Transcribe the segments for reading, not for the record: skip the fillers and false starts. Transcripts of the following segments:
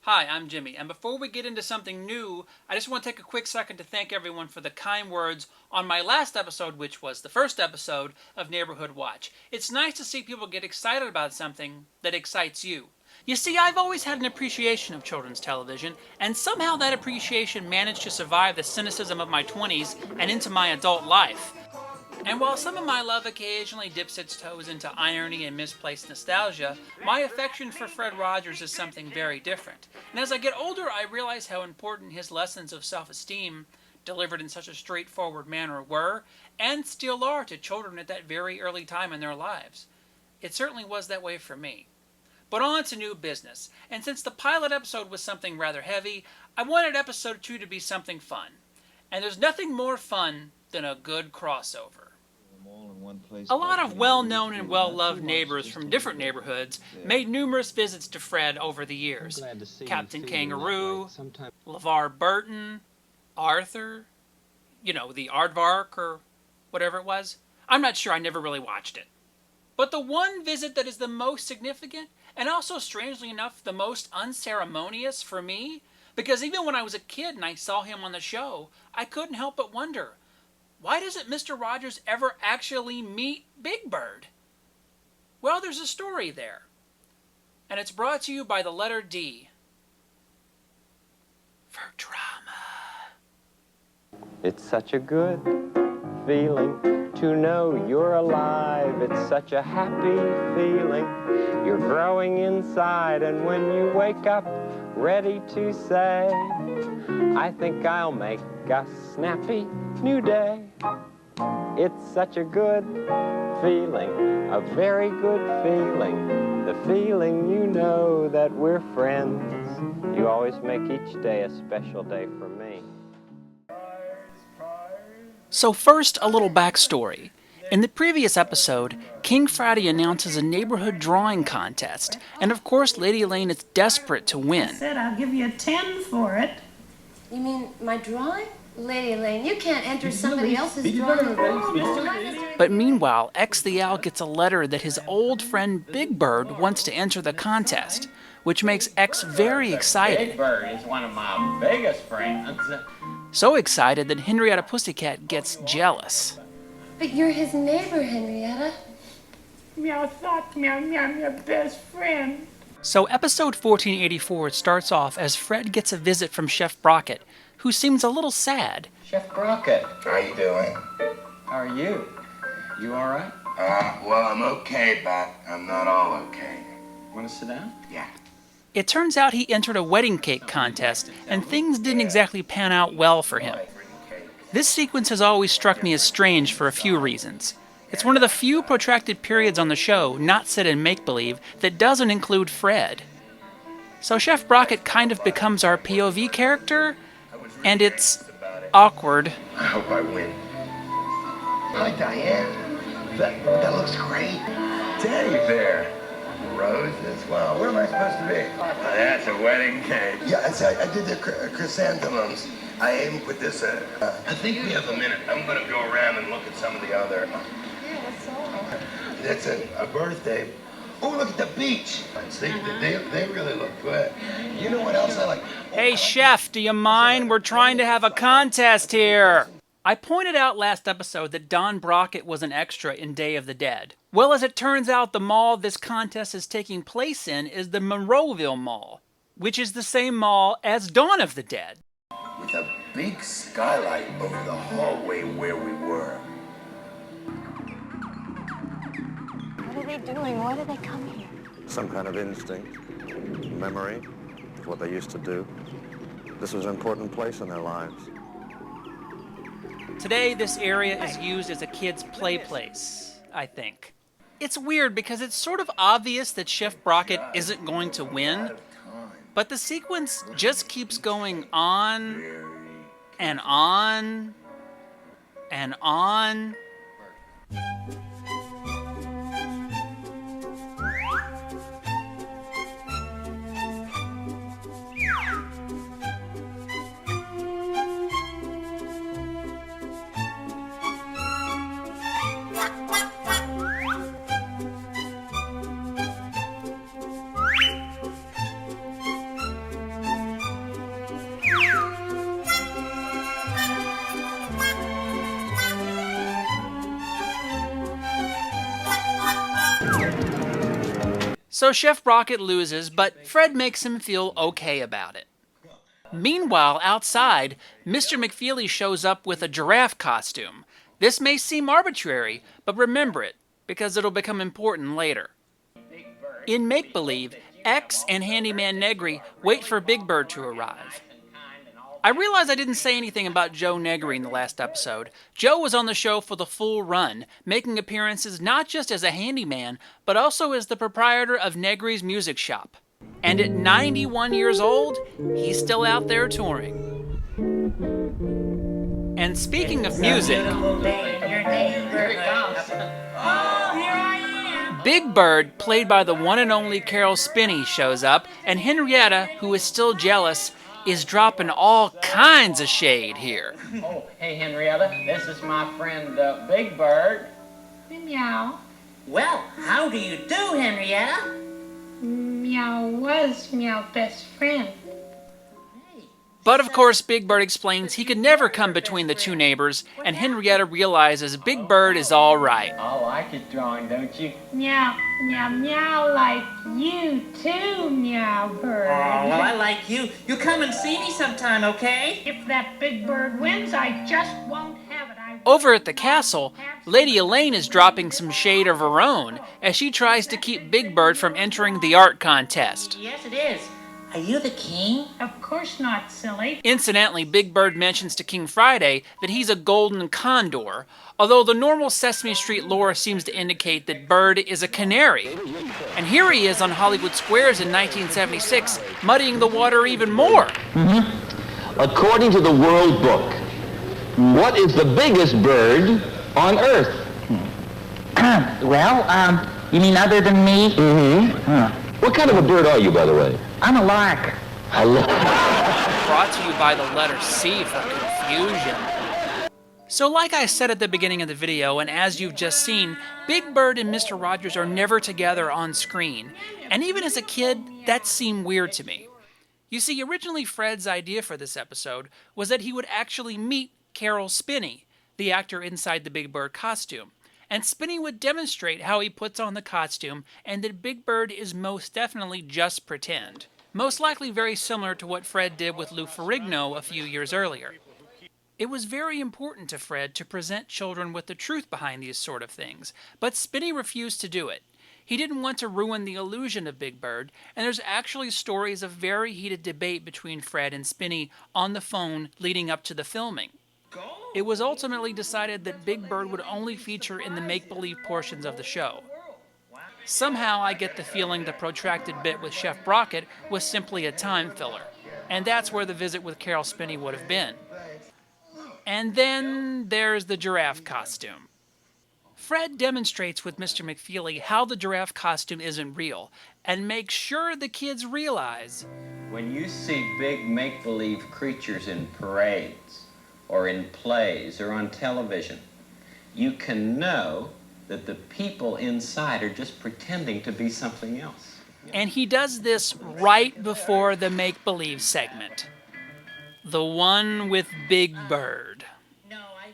Hi, I'm Jimmy, and before we get into something new, I just want to take a quick second to thank everyone for the kind words on my last episode, which was the first episode of Neighborhood Watch. It's nice to see people get excited about something that excites you. You see, I've always had an appreciation of children's television, and somehow that appreciation managed to survive the cynicism of my 20s and into my adult life. And while some of my love occasionally dips its toes into irony and misplaced nostalgia, my affection for Fred Rogers is something very different. And as I get older, I realize how important his lessons of self-esteem, delivered in such a straightforward manner, were, and still are, to children at that very early time in their lives. It certainly was that way for me. But on to new business, and since the pilot episode was something rather heavy, I wanted episode 2 to be something fun. And there's nothing more fun than a good crossover. A lot of well-known and well-loved neighbors from different neighborhoods made numerous visits to Fred over the years. Captain Kangaroo, LeVar Burton, Arthur, the Aardvark or whatever it was. I'm not sure, I never really watched it. But the one visit that is the most significant, and also strangely enough the most unceremonious for me, because even when I was a kid and I saw him on the show, I couldn't help but wonder, why doesn't Mr. Rogers ever actually meet Big Bird? Well, there's a story there. And it's brought to you by the letter D. For drama. It's such a good feeling to know you're alive. It's such a happy feeling. You're growing inside, and when you wake up ready to say, I think I'll make a snappy new day. It's such a good feeling, a very good feeling, the feeling you know that we're friends. You always make each day a special day for me. So first, a little backstory. In the previous episode, King Friday announces a neighborhood drawing contest, and of course Lady Elaine is desperate to win. I said I'll give you a 10 for it. You mean my drawing? Lady Elaine, you can't enter somebody else's drawing. But meanwhile, X the Owl gets a letter that his old friend Big Bird wants to enter the contest, which makes X very excited. Big Bird is one of my biggest friends. So excited that Henrietta Pussycat gets jealous. But you're his neighbor, Henrietta. Meow thought, meow, meow, your best friend. So episode 1484 starts off as Fred gets a visit from Chef Brockett, who seems a little sad. Chef Brockett, How you doing? how are you? You all right? Well, I'm okay, but I'm not all okay. Want to sit down? Yeah. It turns out he entered a wedding cake contest, and things didn't exactly pan out well for him. This sequence has always struck me as strange for a few reasons. It's one of the few protracted periods on the show, not set in make-believe, that doesn't include Fred. So Chef Brockett kind of becomes our POV character, and it's awkward. I hope I win. Hi, Diane. That looks great. Teddy bear. Roses. Wow, where am I supposed to be? That's a wedding cake. Yeah, I did the chrysanthemums. I aim with this. I think we have a minute. I'm going to go around and look at some of the other. That's a birthday. Oh, look at the beach. See, they really look good. You know what else I like? Hey Chef, do you mind? We're trying to have a contest here. I pointed out last episode that Don Brockett was an extra in Day of the Dead. Well, as it turns out, the mall this contest is taking place in is the Monroeville Mall, which is the same mall as Dawn of the Dead. With a big skylight over the hallway where we were. What are they doing? Why did they come here? Some kind of instinct, memory of what they used to do. This was an important place in their lives. Today, this area is used as a kid's play place, I think. It's weird because it's sort of obvious that Chef Brockett isn't going to win, but the sequence just keeps going on and on and on. So Chef Brockett loses, but Fred makes him feel okay about it. Meanwhile, outside, Mr. McFeely shows up with a giraffe costume. This may seem arbitrary, but remember it, because it'll become important later. In Make Believe, X and Handyman Negri wait for Big Bird to arrive. I realize I didn't say anything about Joe Negri in the last episode. Joe was on the show for the full run, making appearances not just as a handyman, but also as the proprietor of Negri's Music Shop. And at 91 years old, he's still out there touring. And speaking of music, Big Bird, played by the one and only Carol Spinney, shows up, and Henrietta, who is still jealous, is dropping all kinds of shade here. Oh, hey, Henrietta, this is my friend Big Bird. Meow. Well, how do you do, Henrietta? Meow was Meow best friend. But of course, Big Bird explains he could never come between the two neighbors, and Henrietta realizes Big Bird is all right. I like it drawing, don't you? Meow, meow, meow like you too, Meow Bird. Oh, well, I like you. You come and see me sometime, okay? If that Big Bird wins, I just won't have it. Over at the castle, Lady Elaine is dropping some shade of her own as she tries to keep Big Bird from entering the art contest. Yes, it is. Are you the king? Of course not, silly. Incidentally, Big Bird mentions to King Friday that he's a golden condor, although the normal Sesame Street lore seems to indicate that Bird is a canary. And here he is on Hollywood Squares in 1976, muddying the water even more. According to the World Book, what is the biggest bird on Earth? Well, you mean other than me? What kind of a bird are you, by the way? I'm a lark. A lark. Brought to you by the letter C for confusion. So like I said at the beginning of the video, and as you've just seen, Big Bird and Mr. Rogers are never together on screen. And even as a kid, that seemed weird to me. You see, originally Fred's idea for this episode was that he would actually meet Carol Spinney, the actor inside the Big Bird costume. And Spinney would demonstrate how he puts on the costume, and that Big Bird is most definitely just pretend. Most likely very similar to what Fred did with Lou Ferrigno a few years earlier. It was very important to Fred to present children with the truth behind these sort of things, but Spinney refused to do it. He didn't want to ruin the illusion of Big Bird, and there's actually stories of very heated debate between Fred and Spinney on the phone leading up to the filming. It was ultimately decided that Big Bird would only feature in the make-believe portions of the show. Somehow I get the feeling the protracted bit with Chef Brockett was simply a time filler, and that's where the visit with Carol Spinney would have been. And then there's the giraffe costume. Fred demonstrates with Mr. McFeely how the giraffe costume isn't real, and makes sure the kids realize When you see big make-believe creatures in parades, or in plays, or on television, you can know that the people inside are just pretending to be something else. And he does this right before the make-believe segment. The one with Big Bird.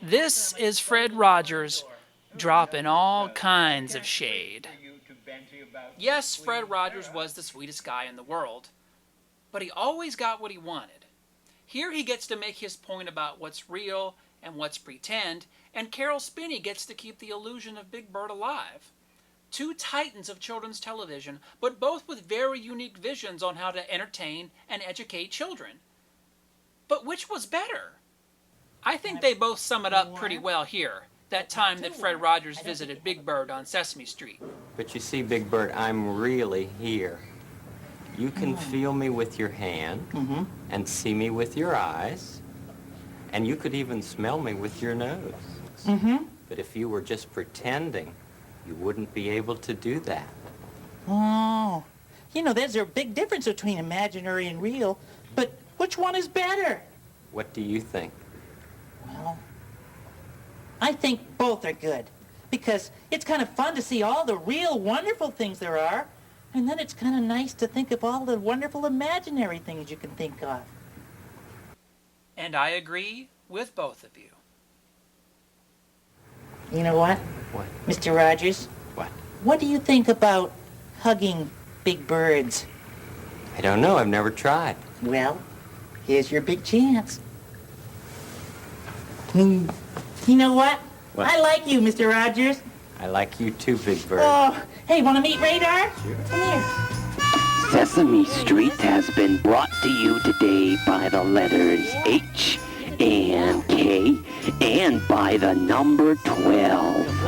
This is Fred Rogers dropping all kinds of shade. Yes, Fred Rogers was the sweetest guy in the world, but he always got what he wanted. Here he gets to make his point about what's real and what's pretend, and Carol Spinney gets to keep the illusion of Big Bird alive. Two titans of children's television, but both with very unique visions on how to entertain and educate children. But which was better? I think they both sum it up pretty well here, that time that Fred Rogers visited Big Bird on Sesame Street. But you see, Big Bird, I'm really here. You can feel me with your hand, and see me with your eyes, and you could even smell me with your nose. But if you were just pretending, you wouldn't be able to do that. Oh. You know, there's a big difference between imaginary and real, but which one is better? What do you think? Well, I think both are good, because it's kind of fun to see all the real wonderful things there are, and then it's kind of nice to think of all the wonderful imaginary things you can think of. And I agree with both of you. You know what? What? Mr. Rogers? What? What do you think about hugging big birds? I don't know. I've never tried. Well, here's your big chance. You know what? What? I like you, Mr. Rogers. I like you too, Big Bird. Oh, hey, want to meet Radar? Sure. Come here. Sesame Street has been brought to you today by the letters H and K and by the number 12.